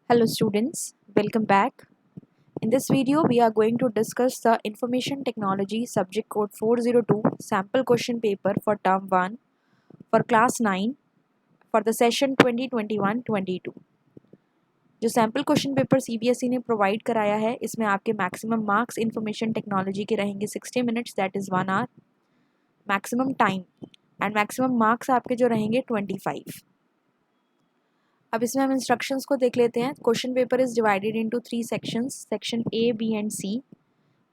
Hello students, welcome back. In this video, we are going to discuss the Information Technology Subject Code 402 Sample Question Paper for Term 1 for Class 9 for the Session 2021-22. जो sample question paper CBSE ने provide कराया है इसमें आपके maximum marks information technology के रहेंगे 60 minutes that is 1 hour, maximum time and maximum marks आपके जो रहेंगे 25। अब इसमें हम इंस्ट्रक्शंस को देख लेते हैं। Question paper is divided into 3 sections, section A, B and C.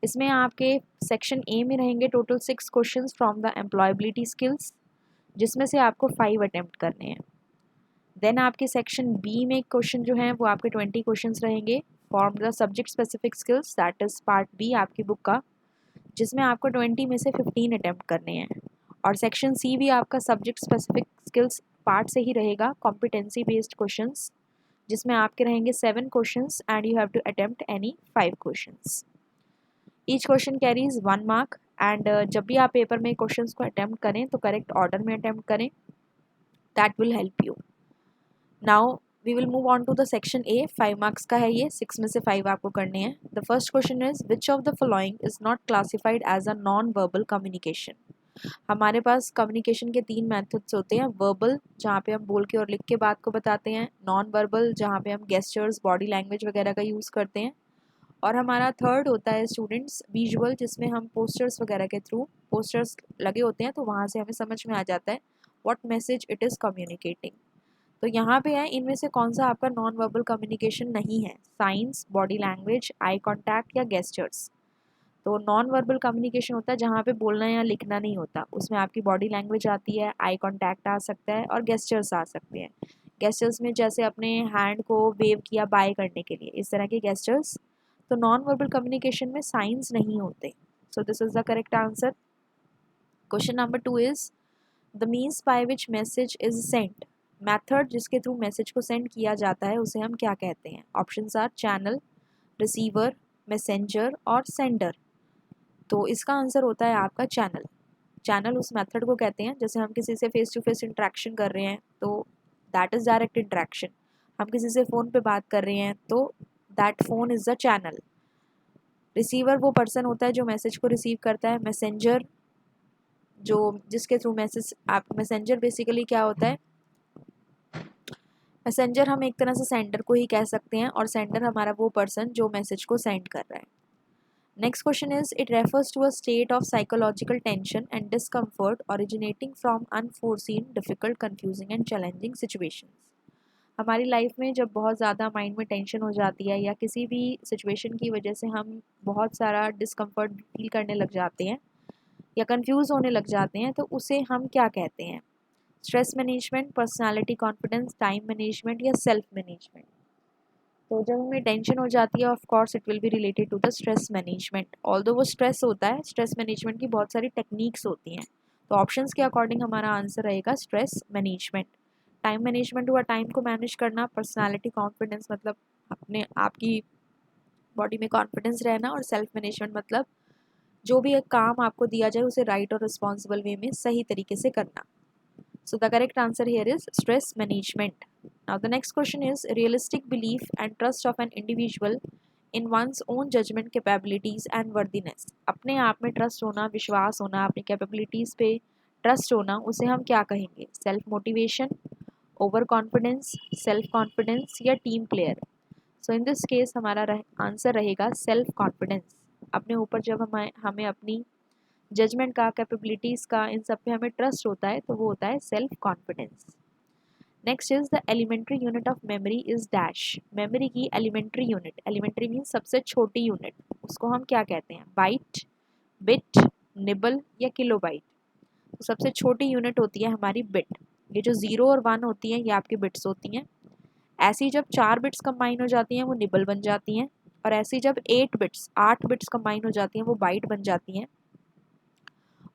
इसमें आपके सेक्शन ए में रहेंगे total 6 questions from the employability skills, जिसमें से आपको 5 अटेम्प्ट करने हैं। देन आपके सेक्शन बी में क्वेश्चन जो हैं वो आपके 20 क्वेश्चंस रहेंगे from the subject specific skills, that is part B आपकी बुक का, जिसमें आपको 20 में से 15 अटेम्प्ट करने हैं। और सेक्शन सी भी आपका सब्जेक्ट स्पेसिफिक स्किल्स पार्ट से ही रहेगा, कॉम्पिटेंसी बेस्ड क्वेश्चंस, जिसमें आपके रहेंगे 7 questions and you have to attempt any 5 questions. Each question carries 1 mark and जब भी आप पेपर में क्वेश्चंस को अटेम्प्ट करें तो करेक्ट ऑर्डर में अटेम्प्ट करें, that will help you. Now we will move on to the section A. 5 marks का है ये, 6 में से 5 आपको करने हैं। The first question is which of the following is not classified as a non verbal communication. हमारे पास कम्युनिकेशन के 3 मेथड्स होते हैं। वर्बल, जहाँ पे हम बोल के और लिख के बात को बताते हैं। नॉन वर्बल, जहाँ पे हम गेस्चर्स, बॉडी लैंग्वेज वगैरह का यूज़ करते हैं। और हमारा थर्ड होता है स्टूडेंट्स विजुअल, जिसमें हम पोस्टर्स वगैरह के थ्रू, पोस्टर्स लगे होते हैं तो वहाँ से हमें समझ में आ जाता है what message it is communicating. तो यहाँ पे है इनमें से कौन सा आपका नॉन वर्बल कम्युनिकेशन नहीं है। Science, body language, eye contact या गेस्चर्स। तो नॉन वर्बल कम्युनिकेशन होता है जहाँ पे बोलना या लिखना नहीं होता, उसमें आपकी बॉडी लैंग्वेज आती है, आई कॉन्टैक्ट आ सकता है और गेस्चर्स आ सकते हैं। गेस्चर्स में जैसे अपने हैंड को वेव किया बाय करने के लिए, इस तरह के गेस्चर्स। तो नॉन वर्बल कम्युनिकेशन में साइंस नहीं होते। So this is the correct answer. Question number 2 is the means by which message is sent. Method जिसके थ्रू मैसेज को सेंड किया जाता है उसे हम क्या कहते हैं। Options are channel, receiver, messenger और सेंडर। तो इसका आंसर होता है आपका चैनल। चैनल उस मेथड को कहते हैं, जैसे हम किसी से फेस टू फेस इंटरेक्शन कर रहे हैं तो दैट इज़ डायरेक्ट इंटरेक्शन। हम किसी से फ़ोन पे बात कर रहे हैं तो that phone is the channel. Receiver वो पर्सन होता है जो मैसेज को रिसीव करता है। मैसेंजर जो जिसके थ्रू मैसेज आप, मैसेंजर बेसिकली क्या होता है, मैसेंजर हम एक तरह से सेंडर को ही कह सकते हैं और सेंडर हमारा वो पर्सन जो मैसेज को सेंड कर रहा है। Next question is, it refers to a state of psychological tension and discomfort originating from unforeseen, difficult, confusing and challenging situations. हमारी लाइफ में जब बहुत ज़्यादा माइंड में टेंशन हो जाती है या किसी भी सिचुएशन की वजह से हम बहुत सारा डिस्कम्फर्ट फील करने लग जाते हैं या कंफ्यूज होने लग जाते हैं तो उसे हम क्या कहते हैं। Stress management, personality confidence, time management या सेल्फ मैनेजमेंट। तो जब हमें टेंशन हो जाती है of course it will be related to the stress management. Although वो स्ट्रेस होता है, स्ट्रेस मैनेजमेंट की बहुत सारी टेक्निक्स होती हैं। तो ऑप्शंस के अकॉर्डिंग हमारा आंसर रहेगा स्ट्रेस मैनेजमेंट। टाइम मैनेजमेंट हुआ टाइम को मैनेज करना, पर्सनालिटी कॉन्फिडेंस मतलब अपने आपकी बॉडी में कॉन्फिडेंस रहना, और सेल्फ मैनेजमेंट मतलब जो भी एक काम आपको दिया जाए उसे राइट और रिस्पॉन्सिबल वे में सही तरीके से करना। So the correct answer here is stress management. Now the next question is realistic belief and trust of an individual in one's own judgment capabilities and worthiness. अपने आप में ट्रस्ट होना, विश्वास होना, अपनी कैपेबिलिटीज़ पे ट्रस्ट होना, उसे हम क्या कहेंगे। Self motivation, over confidence, self confidence या team player. So in this case हमारा आंसर रहेगा सेल्फ कॉन्फिडेंस। अपने ऊपर जब हमें अपनी जजमेंट का, कैपेबिलिटीज़ का, इन सब पे हमें ट्रस्ट होता है तो वो होता है self confidence. Next is the elementary unit of memory is dash. Memory की एलिमेंट्री यूनिट, एलिमेंट्री मीन सबसे छोटी यूनिट, उसको हम क्या कहते हैं। बाइट, बिट, निबल या किलोबाइट। तो सबसे छोटी यूनिट होती है हमारी बिट। ये जो 0 और 1 होती हैं ये आपकी बिट्स होती हैं। ऐसी जब 4 बिट्स कंबाइन हो जाती हैं वो निबल बन जाती हैं, और ऐसी जब 8 बिट्स कंबाइन हो जाती हैं वो बाइट बन जाती हैं।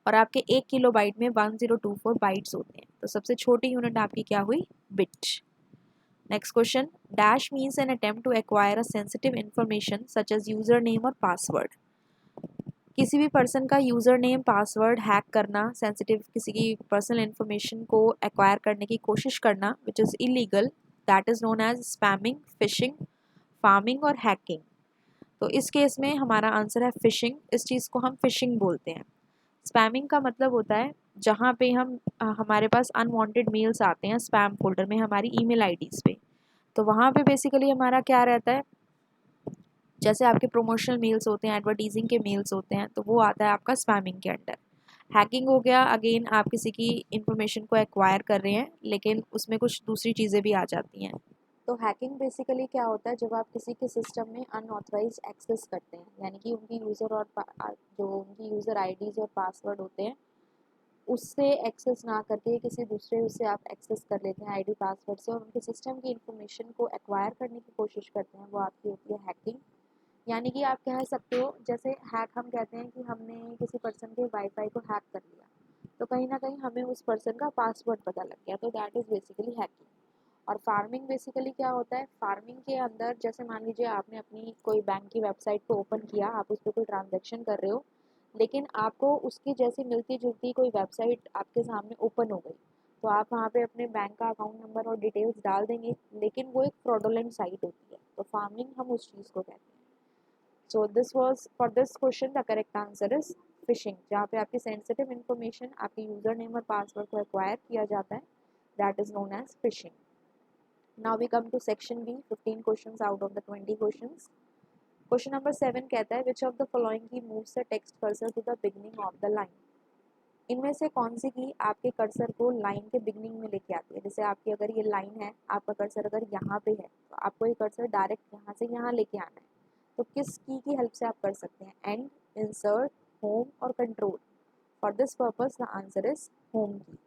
और आपके 1 किलो बाइट में 1024 बाइट्स होते हैं। तो सबसे छोटी यूनिट आपकी क्या हुई, bit. Next question, dash means an attempt to acquire a sensitive information such as user name और पासवर्ड। किसी भी पर्सन का यूजर नेम, पासवर्ड हैक करना, सेंसिटिव किसी की पर्सनल इन्फॉर्मेशन को एक्वायर करने की कोशिश करना, which is illegal, that is known as spamming, phishing, pharming और हैकिंग। तो इस केस में हमारा आंसर है फिशिंग। इस चीज़ को हम फिशिंग बोलते हैं। स्पैमिंग का मतलब होता है जहाँ पे हम हमारे पास अनवांटेड मेल्स आते हैं स्पैम फोल्डर में हमारी ईमेल आईडीज़ पे, तो वहाँ पे बेसिकली हमारा क्या रहता है, जैसे आपके प्रोमोशनल मेल्स होते हैं, एडवर्टीजिंग के मेल्स होते हैं, तो वो आता है आपका स्पैमिंग के अंडर। हैकिंग हो गया, अगेन आप किसी की इंफॉर्मेशन को एक्वायर कर रहे हैं लेकिन उसमें कुछ दूसरी चीज़ें भी आ जाती हैं। तो हैकिंग बेसिकली क्या होता है, जब आप किसी के सिस्टम में अनऑथराइज एक्सेस करते हैं, यानी कि उनकी यूज़र और जो उनकी यूज़र आईडीज़ और पासवर्ड होते हैं उससे एक्सेस ना करके किसी दूसरे उससे आप एक्सेस कर लेते हैं आईडी पासवर्ड से, और उनके सिस्टम की इंफॉर्मेशन को एक्वायर करने की कोशिश करते हैं, वो आपकी होती है हैकिंग। यानी कि आप कह सकते हो, जैसे हैक हम कहते हैं कि हमने किसी पर्सन के वाईफाई को हैक कर लिया, तो कहीं ना कहीं हमें उस पर्सन का पासवर्ड पता लग गया, तो दैट इज़ बेसिकली हैकिंग। और फार्मिंग बेसिकली क्या होता है, फार्मिंग के अंदर जैसे मान लीजिए आपने अपनी कोई बैंक की वेबसाइट को ओपन किया, आप उस पर कोई ट्रांजेक्शन कर रहे हो, लेकिन आपको उसकी जैसी मिलती जुलती कोई वेबसाइट आपके सामने ओपन हो गई, तो आप वहाँ पे अपने बैंक का अकाउंट नंबर और डिटेल्स डाल देंगे, लेकिन वो एक फ्रॉडुलेंट साइट होती है, तो फार्मिंग हम उस चीज़ को कहते हैं। So this was for this question the correct answer is phishing, जहाँ पे आपकी सेंसिटिव इन्फॉर्मेशन, आपके यूजर नेम और पासवर्ड को एक्वायर किया जाता है, that is known as phishing. Now we come to section B, 15 questions out of the 20 questions. Question number 7 कहता है which of the following key moves the text cursor to the beginning of the line? इनमें से कौन सी की आपके cursor को line के beginning में लेके आती है? जैसे आपकी अगर ये लाइन है, आपका कर्सर अगर यहाँ पे है, तो आपको ये कर्सर डायरेक्ट यहाँ से यहाँ लेके आना है, तो किस की हेल्प से आप कर सकते हैं? एंड, इंसर्ट, होम और control. For this purpose the answer is home key.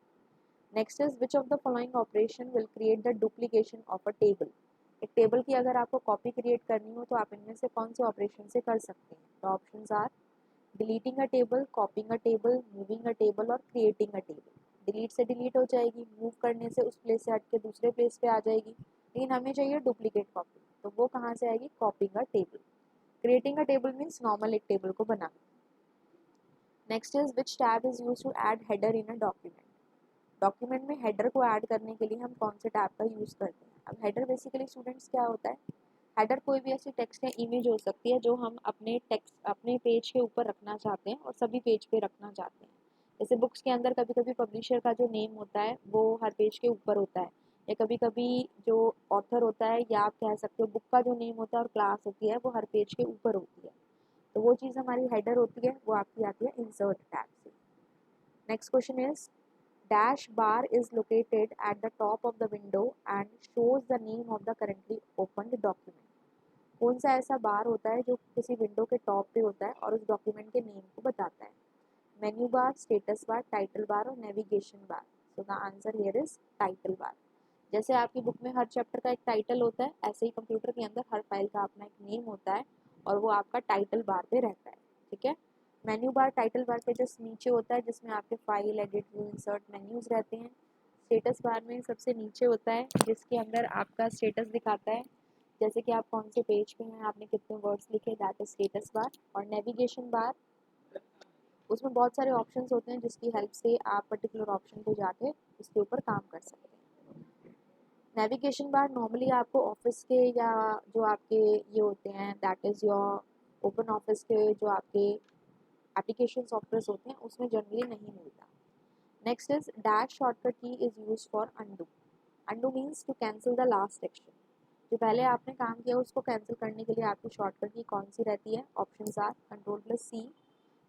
Next is which of the following operation will create the duplication of a table? एक टेबल की अगर आपको कॉपी क्रिएट करनी हो, तो आप इनमें से कौन से ऑपरेशन से कर सकते हैं? The options are deleting a table, copying a table, moving a table और क्रिएटिंग अ टेबल। डिलीट से डिलीट हो जाएगी, मूव करने से उस प्लेस से हट के दूसरे प्लेस पे आ जाएगी, लेकिन हमें चाहिए डुप्लीकेट कॉपी, तो वो कहाँ से आएगी? Copying a table. Creating a table means normal एक टेबल को बनाना। Next is which tab is use to add header in a document? Document में हेडर को ऐड करने के लिए हम कौन से टैब का यूज़ करते हैं? अब हेडर बेसिकली स्टूडेंट्स क्या होता है? हेडर कोई भी ऐसी टेक्स्ट या इमेज हो सकती है जो हम अपने टेक्स्ट अपने पेज के ऊपर रखना चाहते हैं और सभी पेज पे रखना चाहते हैं। जैसे बुक्स के अंदर कभी कभी पब्लिशर का जो नेम होता है वो हर पेज के ऊपर होता है, या कभी कभी जो ऑथर होता है, या आप कह सकते हो बुक का जो नेम होता है और क्लास होती है वो हर पेज के ऊपर होती है, तो वो चीज़ हमारी हेडर होती है, वो आपकी आती है इंसर्ट टैब से। Next question is dash bar is located at the top of the window and shows the name of the currently opened document. कौन सा ऐसा बार होता है जो किसी विंडो के टॉप पे होता है और उस डॉक्यूमेंट के नेम को बताता है? Menu bar, status bar, title bar और navigation bar. So the answer here is title bar. जैसे आपकी बुक में हर चैप्टर का एक टाइटल होता है, ऐसे ही कंप्यूटर के अंदर हर फाइल का अपना एक नेम होता है और वो आपका टाइटल बार पे रहता है। ठीक है, मेन्यू बार टाइटल बार के जस्ट नीचे होता है, जिसमें आपके file, edit, view, insert menus रहते हैं। स्टेटस बार में सबसे नीचे होता है, जिसके अंदर आपका स्टेटस दिखाता है, जैसे कि आप कौन से पेज पे हैं, आपने कितने वर्ड्स लिखे, दैट इज स्टेटस बार। और नेविगेशन बार, उसमें बहुत सारे ऑप्शंस होते हैं जिसकी हेल्प से आप पर्टिकुलर ऑप्शन पे जाके उसके ऊपर काम कर सकते हैं। नेविगेशन बार नॉर्मली आपको ऑफिस के या जो आपके ये होते हैं, that is your open office के जो आपके एप्लीकेशन सॉफ्टवेयर होते हैं उसमें जनरली नहीं मिलता। नेक्स्ट इज डैश शॉर्टकट की is use for undo. Undo means to cancel the last action. जो पहले आपने काम किया उसको कैंसिल करने के लिए आपकी शॉर्टकट की कौन सी रहती है? Options are control plus C,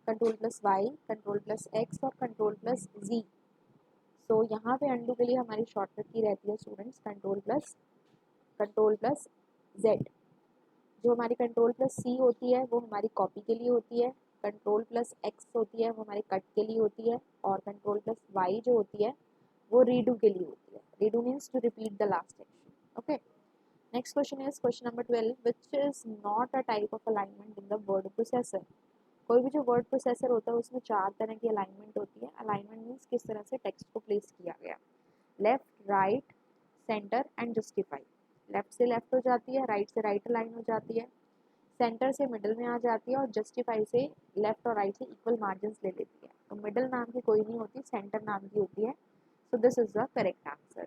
control plus Y, control plus X और कंट्रोल प्लस जी। सो यहाँ पे अंडू के लिए हमारी शॉर्टकट की रहती है स्टूडेंट्स कंट्रोल प्लस जेड। जो हमारी कंट्रोल प्लस सी होती है वो हमारी कॉपी के लिए होती है, कंट्रोल प्लस एक्स होती है वो हमारे कट के लिए होती है, और कंट्रोल प्लस वाई जो होती है वो रीडू के लिए होती है। Redo means to repeat the last action. Okay, next question is question number 12, which is not a type of alignment in the word processor? कोई भी जो वर्ड प्रोसेसर होता है उसमें 4 तरह की अलाइनमेंट होती है। अलाइनमेंट मीन्स किस तरह से टेक्स्ट को प्लेस किया गया, left, right, centre and justify. Left से लेफ्ट हो जाती है, राइट से राइट अलाइन हो जाती है, सेंटर से मिडल में आ जाती है, और जस्टिफाई से लेफ्ट और राइट से इक्वल मार्जिन ले लेती है। तो मिडल नाम की कोई नहीं होती, सेंटर नाम की होती है। सो this is the correct answer.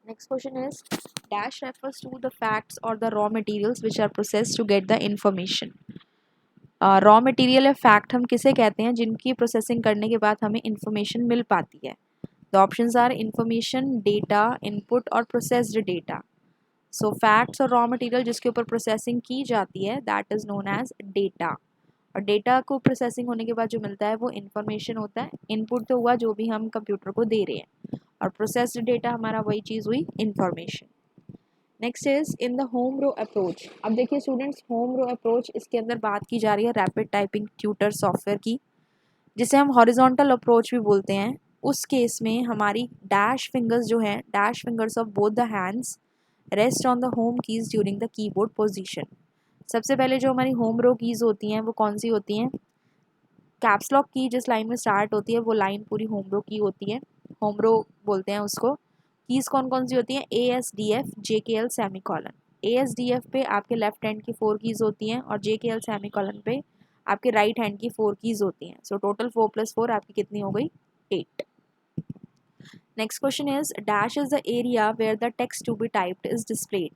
Next question is dash refers to the facts or the raw materials which are processed to get the information. Raw material या फैक्ट हम किसे कहते हैं जिनकी प्रोसेसिंग करने के बाद हमें इंफॉर्मेशन मिल पाती है. The options are information, data, input और प्रोसेस्ड डेटा. सो फैक्ट्स और रॉ मटेरियल जिसके ऊपर प्रोसेसिंग की जाती है that is known as data. और डेटा को प्रोसेसिंग होने के बाद जो मिलता है वो इंफॉर्मेशन होता है. इनपुट तो हुआ जो भी हम कंप्यूटर को दे रहे हैं, और प्रोसेस्ड डेटा हमारा वही चीज़ हुई information. Next is in the home row approach. अब देखिए स्टूडेंट्स, होम रो अप्रोच, इसके अंदर बात की जा रही है रैपिड टाइपिंग ट्यूटर सॉफ्टवेयर की, जिसे हम हॉरिजॉन्टल अप्रोच भी बोलते हैं. उस केस में हमारी डैश फिंगर्स जो हैं, dash fingers of both the hands rest on the home keys during the keyboard position. सबसे पहले जो हमारी होम रो कीज होती हैं वो कौन सी होती हैं? कैप्स लॉक की जिस लाइन में स्टार्ट होती है वो लाइन पूरी होम रो की होती है, होम रो बोलते हैं उसको. कीज कौन कौन सी होती हैं? ASDF, JKL, semicolon. ASDF पे आपके लेफ्ट हैंड की 4 कीज होती हैं और JKL सेमीकॉलन पे आपके राइट हैंड की 4 कीज होती हैं. सो टोटल 4 + 4 आपकी कितनी हो गई? 8. Next question is dash is the area where the text to be typed is displayed.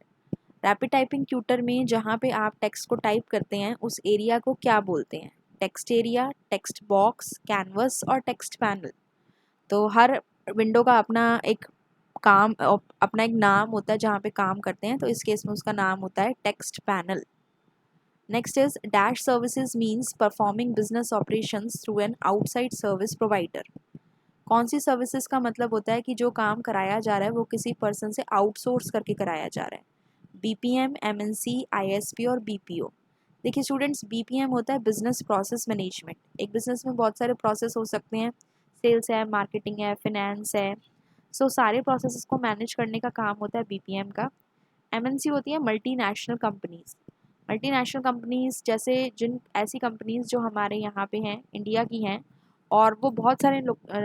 Rapid typing tutor में जहाँ पे आप टेक्स्ट को टाइप करते हैं उस एरिया को क्या बोलते हैं? Text area, text box, canvas और टेक्स्ट पैनल. तो हर विंडो का अपना एक अपना एक नाम होता है जहाँ पे काम करते हैं, तो इस केस में उसका नाम होता है text panel. Next is dash services means performing business operations through an outside service provider. कौन सी सर्विसेज का मतलब होता है कि जो काम कराया जा रहा है वो किसी पर्सन से आउटसोर्स करके कराया जा रहा है? BPM, MNC, ISP और BPO. देखिए स्टूडेंट्स, BPM होता है बिजनेस प्रोसेस मैनेजमेंट. एक बिजनेस में बहुत सारे प्रोसेस हो सकते हैं, सेल्स है, मार्केटिंग है, फिनेंस है. सो सारे प्रोसेसेस को मैनेज करने का काम होता है BPM का. MNC होती है मल्टीनेशनल कंपनीज. मल्टीनेशनल कंपनीज जैसे जिन ऐसी कंपनीज जो हमारे यहाँ पे हैं, इंडिया की हैं, और वो बहुत सारे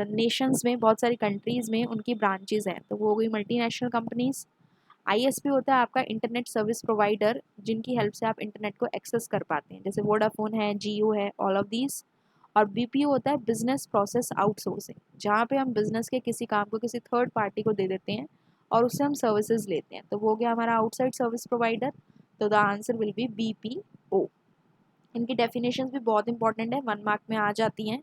नेशंस में, बहुत सारी कंट्रीज़ में उनकी ब्रांचेज हैं, तो वो हो गई मल्टीनेशनल कंपनीज. ISP होता है आपका इंटरनेट सर्विस प्रोवाइडर, जिनकी हेल्प से आप इंटरनेट को एक्सेस कर पाते हैं, जैसे वोडाफोन है, जियो है, ऑल ऑफ दीज. और BPO होता है बिजनेस प्रोसेस आउटसोर्सिंग, जहाँ पे हम बिजनेस के किसी काम को किसी थर्ड पार्टी को दे देते हैं और उससे हम सर्विसेज लेते हैं, तो वो हो गया हमारा आउटसाइड सर्विस प्रोवाइडर. तो the answer will be BPO. इनकी डेफिनेशंस भी बहुत इंपॉर्टेंट है, 1 मार्क में आ जाती हैं.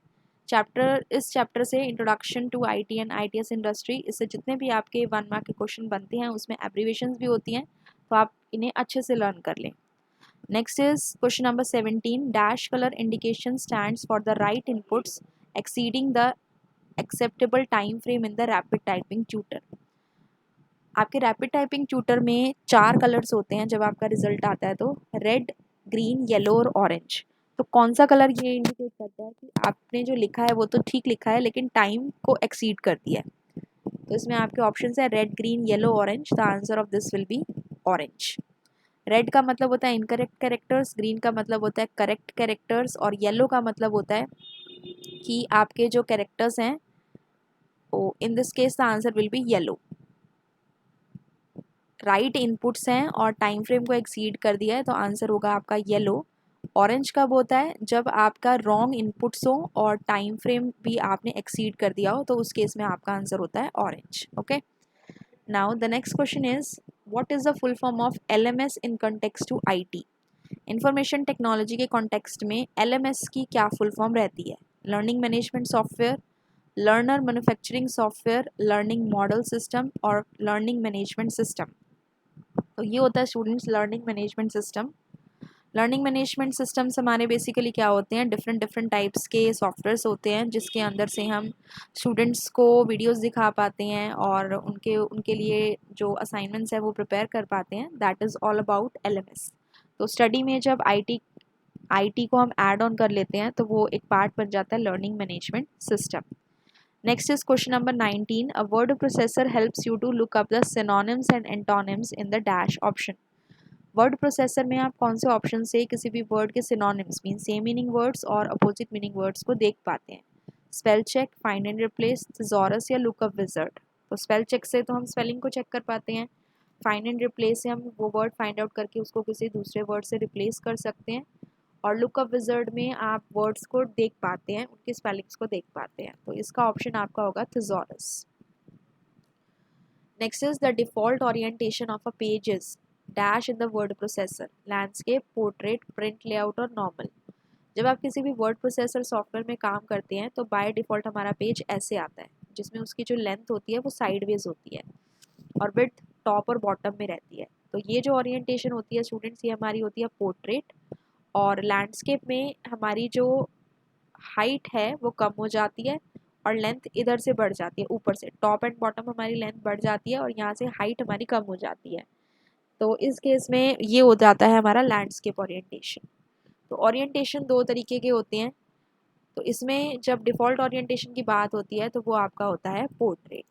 इस चैप्टर से introduction to IT and ITS industry, इससे जितने भी आपके 1 मार्क के क्वेश्चन बनते हैं उसमें एब्रीवेशंस भी होती हैं, तो आप इन्हें अच्छे से लर्न कर लें. Next is question number 17. Dash colour indication stands for the right inputs exceeding the acceptable time frame in the rapid typing tutor. आपके रैपिड टाइपिंग ट्यूटर में 4 कलर्स होते हैं जब आपका रिजल्ट आता है, तो रेड, ग्रीन, येलो और ऑरेंज. तो कौन सा कलर ये इंडिकेट करता है कि आपने जो लिखा है वो तो ठीक लिखा है लेकिन टाइम को एक्सीड कर दिया है? तो इसमें आपके ऑप्शन है red, green, yellow, orange. The answer of this will be orange. Red का मतलब होता है इनकरेक्ट कैरेक्टर्स, ग्रीन का मतलब होता है करेक्ट कैरेक्टर्स, और येलो का मतलब होता है कि आपके जो कैरेक्टर्स हैं, इन this case the answer will be yellow. Right inputs हैं और टाइम फ्रेम को एक्सीड कर दिया है, तो आंसर होगा आपका येलो. ऑरेंज कब होता है? जब आपका रॉन्ग इनपुट्स हो और टाइम फ्रेम भी आपने एक्सीड कर दिया हो, तो उस केस में आपका आंसर होता है orange. Okay, now the next question is what is the full form of LMS in context to IT. Information technology के कॉन्टेक्स्ट में LMS की क्या फुल फॉर्म रहती है? Learning management software, learner manufacturing software, learning model system और learning management system. तो ये होता है students learning management system. Learning management systems हमारे बेसिकली क्या होते हैं? डिफरेंट डिफरेंट टाइप्स के सॉफ्टवेयर्स होते हैं जिसके अंदर से हम स्टूडेंट्स को वीडियोस दिखा पाते हैं और उनके उनके लिए जो असाइनमेंट्स है वो प्रिपेयर कर पाते हैं. That is all about LMS. तो स्टडी में जब IT को हम ऐड ऑन कर लेते हैं तो वो एक पार्ट बन जाता है learning management system. Next is question number 19. A word processor helps you to look up the synonyms and antonyms in the dash option. Word processor में आप कौन से ऑप्शन से किसी भी वर्ड के synonyms mean same meaning words और opposite meaning words को देख पाते हैं? Spell check, find and replace, thesaurus या लुकअप विजर्ड. तो स्पेल चेक से तो हम स्पेलिंग को चेक कर पाते हैं. फाइंड एंड रिप्लेस से हम वो वर्ड फाइंड आउट करके उसको किसी दूसरे वर्ड से रिप्लेस कर सकते हैं. और लुकअप विजर्ड में आप वर्ड्स को देख पाते हैं, उनकी स्पेलिंग्स को देख पाते हैं. तो इसका ऑप्शन आपका होगा thesaurus. Next is the default orientation of a page is dash in the word processor, landscape, portrait, print layout और नॉर्मल। जब आप किसी भी वर्ड प्रोसेसर सॉफ्टवेयर में काम करते हैं तो बाय डिफ़ॉल्ट हमारा पेज ऐसे आता है, जिसमें उसकी जो लेंथ होती है वो साइडवेज होती है और विड्थ टॉप और बॉटम में रहती है। तो ये जो ओरिएंटेशन होती है स्टूडेंट्स, ये हमारी होती है पोर्ट्रेट। और लैंडस्केप में हमारी जो हाइट है वो कम हो जाती है और लेंथ इधर से बढ़ जाती है, ऊपर से टॉप एंड बॉटम हमारी लेंथ बढ़ जाती है और यहाँ से हाइट हमारी कम हो जाती है। तो इस केस में ये हो जाता है हमारा लैंडस्केप ओरिएंटेशन। तो ओरिएंटेशन दो तरीके के होते हैं। तो इसमें जब डिफ़ॉल्ट ओरिएंटेशन की बात होती है तो वो आपका होता है portrait.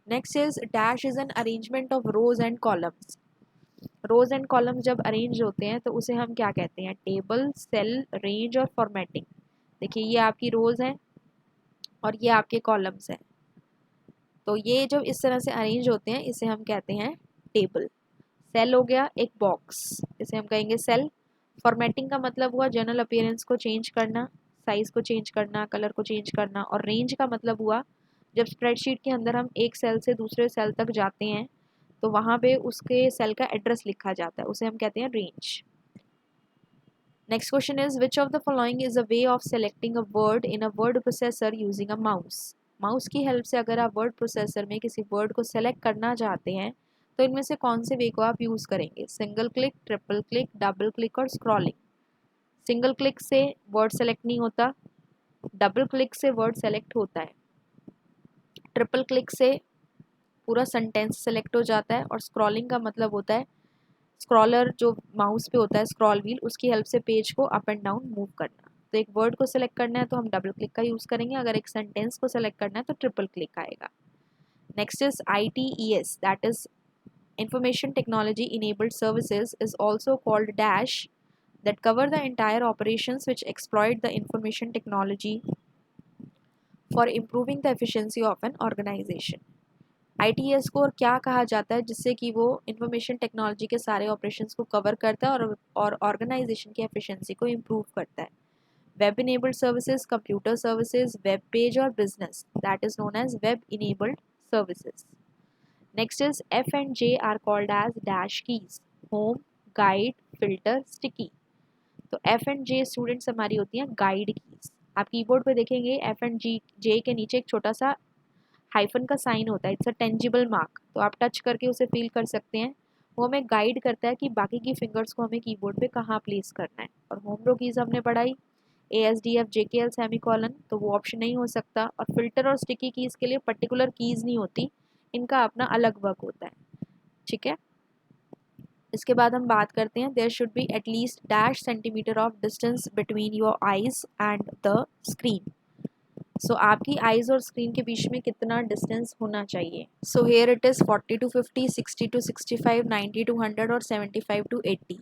Next is dash is an arrangement of rows and columns. Rows and columns जब अरेंज होते हैं तो उसे हम क्या कहते हैं? टेबल, सेल, रेंज और फॉर्मेटिंग। देखिए ये आपकी रोज है और ये आपके कॉलम्स हैं। तो ये जब इस तरह से अरेंज होते हैं इसे हम कहते हैं टेबल। सेल हो गया एक बॉक्स, इसे हम कहेंगे सेल। फॉर्मेटिंग का मतलब हुआ जनरल अपीयरेंस को चेंज करना, साइज़ को चेंज करना, कलर को चेंज करना। और रेंज का मतलब हुआ जब स्प्रेडशीट के अंदर हम एक सेल से दूसरे सेल तक जाते हैं तो वहाँ पे उसके सेल का एड्रेस लिखा जाता है, उसे हम कहते हैं range. Next question is which of the following is a way of selecting a word in a word processor using a mouse. Mouse की हेल्प से अगर आप वर्ड प्रोसेसर में किसी वर्ड को सेलेक्ट करना चाहते हैं तो इनमें से कौन से वे को आप यूज़ करेंगे? Single click, triple click, double click और स्क्रॉलिंग। सिंगल क्लिक से वर्ड सेलेक्ट नहीं होता, डबल क्लिक से वर्ड सेलेक्ट होता है, ट्रिपल क्लिक से पूरा सेंटेंस सेलेक्ट हो जाता है और स्क्रॉलिंग का मतलब होता है स्क्रॉलर जो माउस पे होता है, स्क्रॉल व्हील, उसकी हेल्प से पेज को अप एंड डाउन मूव करना। तो एक वर्ड को सेलेक्ट करना है तो हम डबल क्लिक का यूज़ करेंगे, अगर एक सेंटेंस को सेलेक्ट करना है तो ट्रिपल क्लिक आएगा। Next is ITES, that is Information Technology Enabled Services, is also called DASH, that cover the entire operations which exploit the information technology for improving the efficiency of an organization. ITES को क्या कहा जाता है? जिससे कि वो information technology के सारे ऑपरेशंस को कवर करता है और ऑर्गेनाइजेशन की एफिशिएंसी को इम्प्रूव करता है। Web enabled services, computer services, web page और business, that is known as web enabled services. Next is F and J are called as dash keys, home, guide, filter, sticky. तो F and J students हमारी होती हैं guide keys. आप keyboard पे देखेंगे F and J के नीचे एक छोटा सा हाइफन का साइन होता है, इट्स अ टेंजिबल मार्क, तो आप टच करके उसे फील कर सकते हैं। वो हमें गाइड करता है कि बाकी की फिंगर्स को हमें कीबोर्ड पे कहाँ प्लेस करना है। और होम रो कीज़ हमने पढ़ाई ASDF JKL सेमीकोलन, तो वो ऑप्शन नहीं हो सकता। और फिल्टर और स्टिकी कीज़ के लिए पर्टिकुलर कीज़ नहीं होती, इनका अपना अलग वर्क होता है, ठीक है। इसके बाद हम बात करते हैं there should be at least dash centimetre of distance between your eyes and the screen. So आपकी आइज और स्क्रीन के बीच में कितना डिस्टेंस होना चाहिए? So here it is 40 to 50, 60 to 65, 90 to 100 और 75 to 80।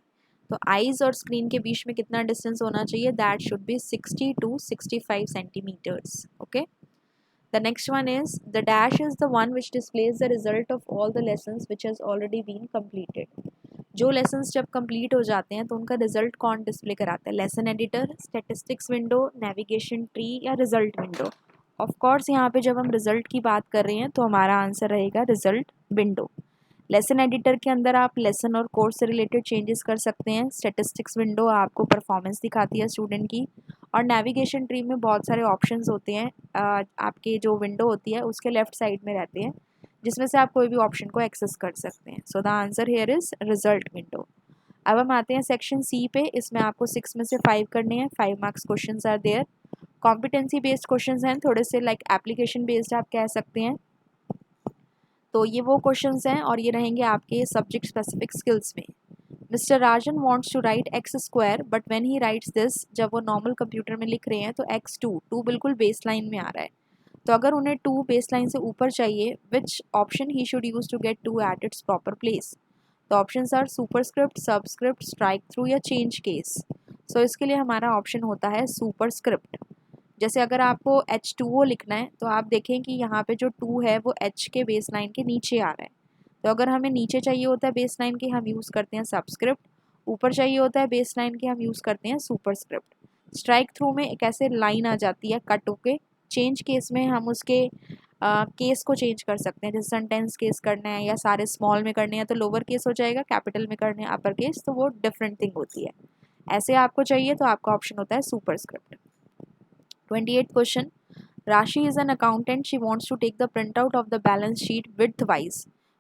तो आइज और स्क्रीन के बीच में कितना डिस्टेंस होना चाहिए? That should be 60 to 65 centimetres. Okay, the next one is the dash is the one which displays the result of all the lessons which has already been completed. जो lessons जब complete हो जाते हैं तो उनका result कौन display कराता है? Lesson editor, statistics window, navigation tree या रिजल्ट विंडो? ऑफ कोर्स यहाँ पे जब हम रिजल्ट की बात कर रहे हैं तो हमारा आंसर रहेगा रिजल्ट विंडो। लेसन एडिटर के अंदर आप लेसन और कोर्स से रिलेटेड चेंजेस कर सकते हैं। स्टैटिस्टिक्स विंडो आपको परफॉर्मेंस दिखाती है स्टूडेंट की। और नेविगेशन ट्री में बहुत सारे ऑप्शंस होते हैं, आपकी जो विंडो होती है उसके लेफ्ट साइड में रहते हैं, जिसमें से आप कोई भी ऑप्शन को एक्सेस कर सकते हैं। सो the answer here is result window. अब हम आते हैं सेक्शन सी पे। इसमें आपको 6 में से 5 करने हैं। 5 marks questions are there. Competency based questions हैं, थोड़े से लाइक एप्लीकेशन बेस्ड आप कह सकते हैं। तो ये वो क्वेश्चंस हैं और ये रहेंगे आपके सब्जेक्ट स्पेसिफिक स्किल्स में। Mister Rajan wants to write X square but when he writes this, जब वो नॉर्मल कंप्यूटर में लिख रहे हैं तो x2 बिल्कुल बेस लाइन में आ रहा है। तो अगर उन्हें 2 बेस लाइन से ऊपर चाहिए, which option he should use to get 2 at its proper place? तो options are superscript, subscript, strike through या चेंज केस। सो इसके लिए हमारा ऑप्शन होता है सुपरस्क्रिप्ट। जैसे अगर आपको H2O लिखना है तो आप देखें कि यहाँ पे जो 2 है वो H के बेस लाइन के नीचे आ रहा है। तो अगर हमें नीचे चाहिए होता है बेस लाइन के, हम यूज़ करते हैं सबस्क्रिप्ट। ऊपर चाहिए होता है बेस लाइन के, हम यूज़ करते हैं सुपरस्क्रिप्ट। स्ट्राइक थ्रू में एक ऐसे लाइन आ जाती है कट होके। चेंज केस में हम उसके केस को चेंज कर सकते हैं, जैसे सेंटेंस केस करना है या सारे स्मॉल में करने हैं तो लोअर केस हो जाएगा, कैपिटल में करने हैं अपर केस तो वो डिफरेंट थिंग होती है। ऐसे आपको चाहिए तो आपका ऑप्शन होता है superscript. 28 question, Rashi is an accountant. She wants to take the printout of the balance sheet widthwise.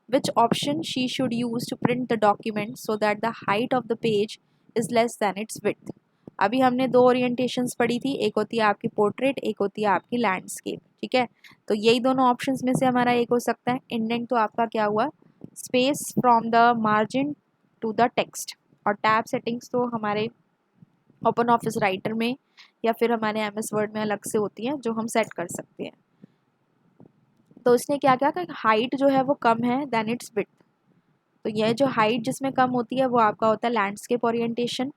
Which option she should use to print the document so that the height of the page is less than its width? अभी हमने दो orientations पढ़ी थी, एक होती है आपकी portrait, एक होती है आपकी लैंडस्केप, ठीक है। तो यही दोनों ऑप्शंस में से हमारा एक हो सकता है। इंडेंट तो आपका क्या हुआ, space from the margin to the text, और टैब सेटिंग्स तो हमारे ओपन ऑफिस राइटर में या फिर हमारे MS वर्ड में अलग से होती हैं जो हम सेट कर सकते हैं। तो इसने क्या किया कि हाइट जो है वो कम है देन इट्स विड्थ, तो यह जो हाइट जिसमें कम होती है वो आपका होता है लैंडस्केप ओरिएंटेशन,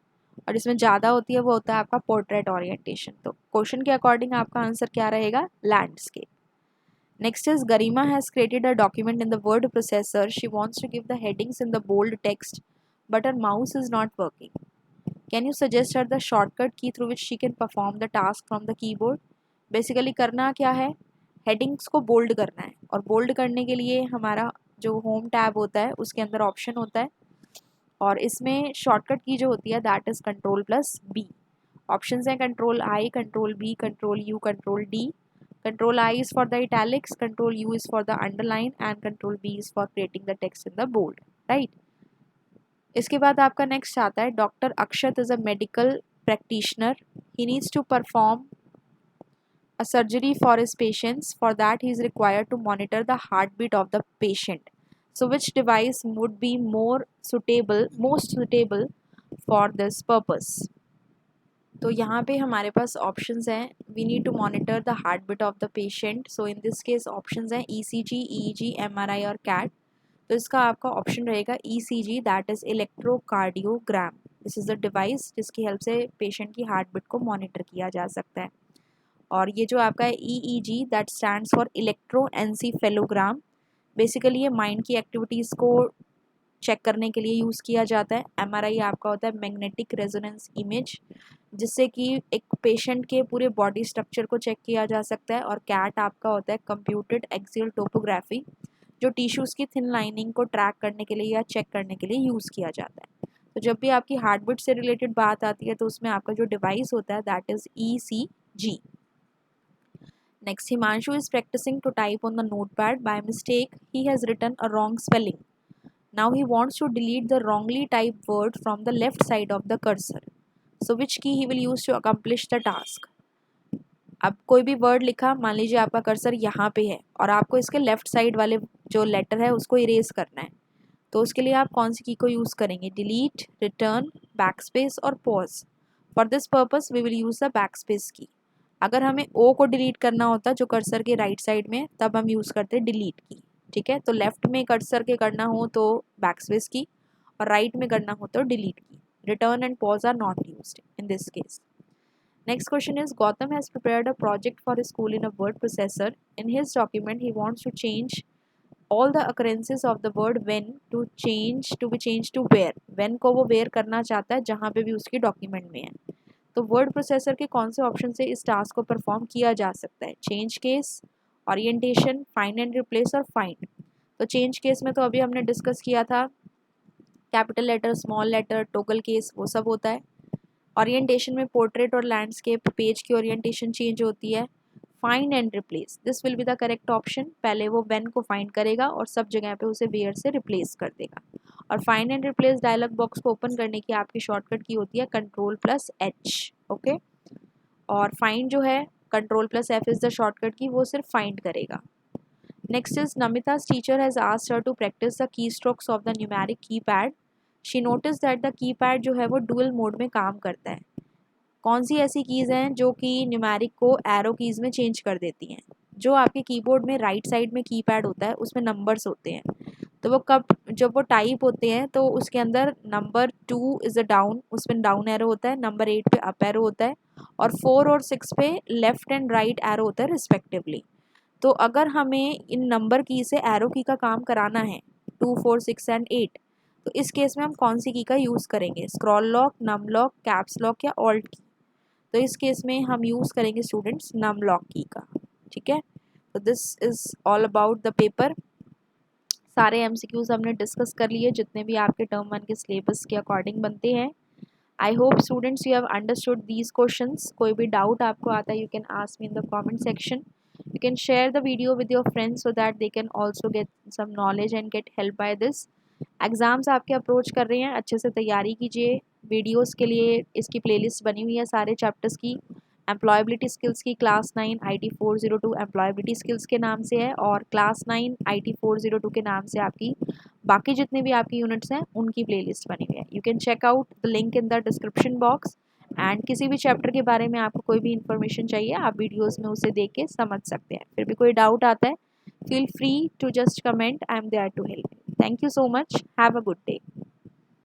और इसमें ज़्यादा होती है वो होता है आपका पोर्ट्रेट ओरिएंटेशन। तो क्वेश्चन के अकॉर्डिंग आपका आंसर क्या रहेगा, landscape. Next is Garima has created a document in the word processor, she wants to give the headings in the bold text but her mouse is not working, can you suggest her the shortcut key through which she can perform the task from the keyboard. Basically करना क्या है, headings को bold करना है, और bold करने के लिए हमारा जो होम टैब होता है उसके अंदर ऑप्शन होता है, और इसमें शॉर्टकट की जो होती है दैट इज़ Ctrl+B। ऑप्शंस हैं Ctrl+I, Ctrl+B, Ctrl+U, Ctrl+D। Ctrl+I is for the italics, Ctrl+U is for the underline, and Ctrl+B is for creating the text in the bold, right? इसके बाद आपका नेक्स्ट आता है doctor Akshat is a medical practitioner, he needs to perform a surgery for his patients. For that, he is required to monitor the heartbeat of the patient. So, which device would be most suitable for this purpose? तो यहाँ पे हमारे पास options हैं, we need to monitor the heart beat of the patient, so in this case options हैं ECG, EEG, MRI और CAT। तो इसका आपका ऑप्शन रहेगा ECG, that is electrocardiogram. This is the device जिसकी हेल्प से पेशेंट की हार्ट बीट को मॉनिटर किया जा सकता है। और ये जो आपका है EEG, that stands for electroencephalogram, basically ये माइंड की एक्टिविटीज़ को चेक करने के लिए यूज़ किया जाता है। MRI आपका होता है मैग्नेटिक रेजोनेंस इमेज, जिससे कि एक पेशेंट के पूरे बॉडी स्ट्रक्चर को चेक किया जा सकता है। और CAT आपका होता है कंप्यूटेड एक्सियल टोपोग्राफी, जो टिश्यूज़ की थिन लाइनिंग को ट्रैक करने के लिए या चेक करने के लिए यूज़ किया जाता है। तो जब भी आपकी हार्ट बीट से रिलेटेड बात आती है तो उसमें आपका जो डिवाइस होता है that is ECG। Next, Himanshu is practicing to type on the notepad. By mistake, he has written a wrong spelling. Now he wants to delete the wrongly typed word from the left side of the cursor. So which key he will use to accomplish the task? अब कोई भी word लिखा, मान लीजिए आपका cursor यहाँ पे है और आपको इसके लेफ्ट साइड वाले जो लेटर है उसको इरेज करना है, तो उसके लिए आप कौन सी की को यूज़ करेंगे, डिलीट, रिटर्न, बैकस्पेस और pause. For this purpose we will use the backspace key. अगर हमें ओ को डिलीट करना होता जो कर्सर के राइट साइड में, तब हम यूज़ करते हैं डिलीट की, ठीक है। तो लेफ्ट में कर्सर के करना हो तो बैकस्पेस की, और राइट में करना हो तो delete key. Return and pause are not used in this case. Next question is Gautam has prepared a project for his school in a word processor. In his document, he wants to change all the occurrences of the word when to be changed to where. When को वो where करना चाहता है जहाँ पे भी उसकी document में है। तो वर्ड प्रोसेसर के कौन से ऑप्शन से इस टास्क को परफॉर्म किया जा सकता है, change case, orientation, find and replace और फाइंड। तो चेंज केस में तो अभी हमने डिस्कस किया था, capital letter, small letter, toggle case, वो सब होता है। ओरिएंटेशन में पोर्ट्रेट और लैंडस्केप, पेज की ओरिएंटेशन चेंज होती है। Find and replace, this will be the correct option. पहले वो व्हेन को फाइंड करेगा और सब जगह पे उसे वेयर से रिप्लेस कर देगा। और find and replace dialog box को ओपन करने की आपकी शॉर्टकट की होती है Ctrl+H, ओके। और फाइंड जो है Ctrl+F इज द शॉर्टकट की, वो सिर्फ फाइंड करेगा। Next is Namita's teacher has asked her to practise the key strokes of the numeric keypad. She notice that the keypad जो है वो डुअल मोड में काम करता है। कौन सी ऐसी कीज़ हैं जो कि न्यूमेरिक को एरो कीज़ में चेंज कर देती हैं। जो आपके कीबोर्ड में राइट साइड में कीपैड होता है उसमें नंबर्स होते हैं, तो वो जब वो टाइप होते हैं तो उसके अंदर नंबर 2 इज़ अ डाउन, उसमें डाउन एरो होता है, नंबर 8 पे अप एरो होता है, और 4 और 6 पे लेफ्ट एंड राइट एरो होता है रिस्पेक्टिवली। तो अगर हमें इन नंबर की से एरो की का काम कराना है 2, 4, 6 एंड 8, तो इस केस में हम कौन सी की का यूज़ करेंगे, scroll lock, num lock, caps lock या ऑल्ट की। तो इस केस में हम यूज़ करेंगे स्टूडेंट्स नम लॉक की का, ठीक है। तो this is all about the paper. सारे एमसीक्यूज हमने डिस्कस कर लिए जितने भी आपके टर्म 1 के सिलेबस के अकॉर्डिंग बनते हैं। I hope students you have understood these questions. कोई भी डाउट आपको आता है you can ask me in the comment section. You can share the video with your friends so that they can also get some knowledge and get help by this. Exams आपके approach कर रहे हैं, अच्छे से तैयारी कीजिए। Videos के लिए इसकी प्लेलिस्ट बनी हुई है सारे चैप्टर्स की। एम्प्लॉयबिलिटी स्किल्स की क्लास 9 IT 402 एम्प्लॉयबिलिटी स्किल्स के नाम से है, और क्लास 9 IT 402 के नाम से आपकी बाकी जितने भी आपकी यूनिट्स हैं उनकी प्लेलिस्ट बनी हुई है। You can check out the link in the description box. And किसी भी चैप्टर के बारे में आपको कोई भी इन्फॉर्मेशन चाहिए आप वीडियोस में उसे देख के समझ सकते हैं। फिर भी कोई डाउट आता है, feel free to just comment, I am there to help. Thank you so much, have a good day.